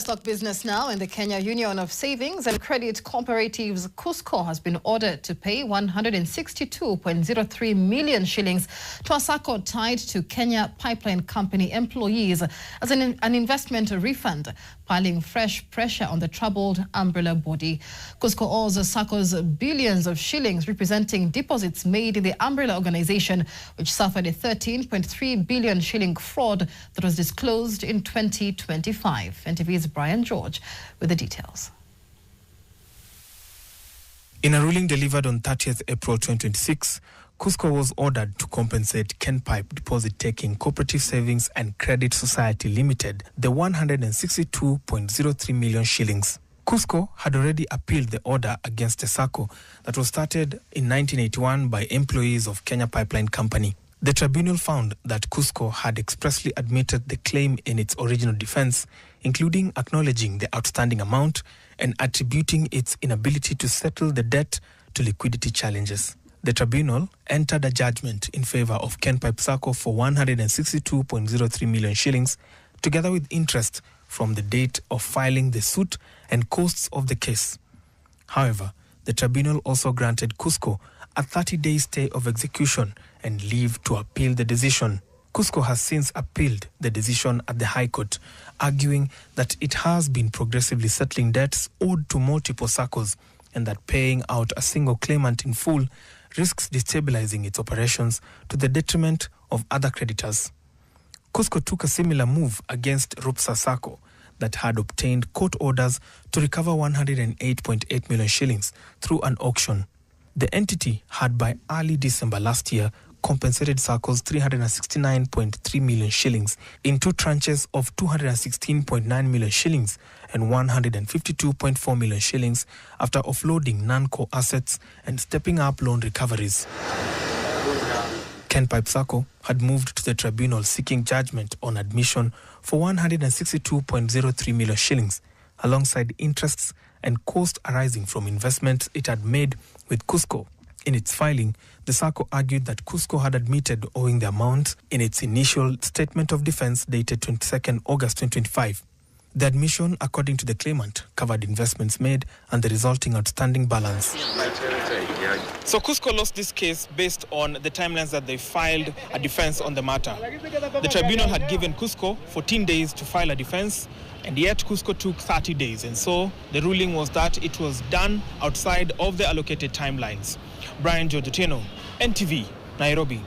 livestock business now, and the Kenya Union of Savings and Credit Cooperatives, KUSSCO, has been ordered to pay 162.03 million shillings to a Sacco tied to Kenya Pipeline Company employees as an investment refund, piling fresh pressure on the troubled umbrella body. KUSSCO owes Sacco's billions of shillings, representing deposits made in the umbrella organization, which suffered a 13.3 billion shilling fraud that was disclosed in 2025. NTV's Brian George with the details. In a ruling delivered on 30th April 2026, KUSSCO was ordered to compensate KenPipe Deposit-Taking Cooperative Savings and Credit Society Limited the 162.03 million shillings. KUSSCO had already appealed the order against a Sacco that was started in 1981 by employees of Kenya Pipeline Company. The tribunal found that KUSSCO had expressly admitted the claim in its original defense, including acknowledging the outstanding amount and attributing its inability to settle the debt to liquidity challenges. The tribunal entered a judgment in favor of KenPipe Sacco for 162.03 million shillings, together with interest from the date of filing the suit and costs of the case. However, the tribunal also granted KUSSCO a 30-day stay of execution and leave to appeal the decision. KUSSCO has since appealed the decision at the High Court, arguing that it has been progressively settling debts owed to multiple Saccos and that paying out a single claimant in full risks destabilizing its operations to the detriment of other creditors. KUSSCO took a similar move against Rupsa Sacco that had obtained court orders to recover 108.8 million shillings through an auction. The entity had by early December last year compensated Saccos 369.3 million shillings in two tranches of 216.9 million shillings and 152.4 million shillings after offloading non-core assets and stepping up loan recoveries. KenPipe Sacco had moved to the tribunal seeking judgment on admission for 162.03 million shillings, alongside interests and costs arising from investments it had made with KUSSCO. In its filing, the Sacco argued that KUSSCO had admitted owing the amount in its initial statement of defense dated 22nd August 2025. The admission, according to the claimant, covered investments made and the resulting outstanding balance. So KUSSCO lost this case based on the timelines that they filed a defense on the matter. The tribunal had given KUSSCO 14 days to file a defense, and yet KUSSCO took 30 days. And so the ruling was that it was done outside of the allocated timelines. Brian George, NTV, Nairobi.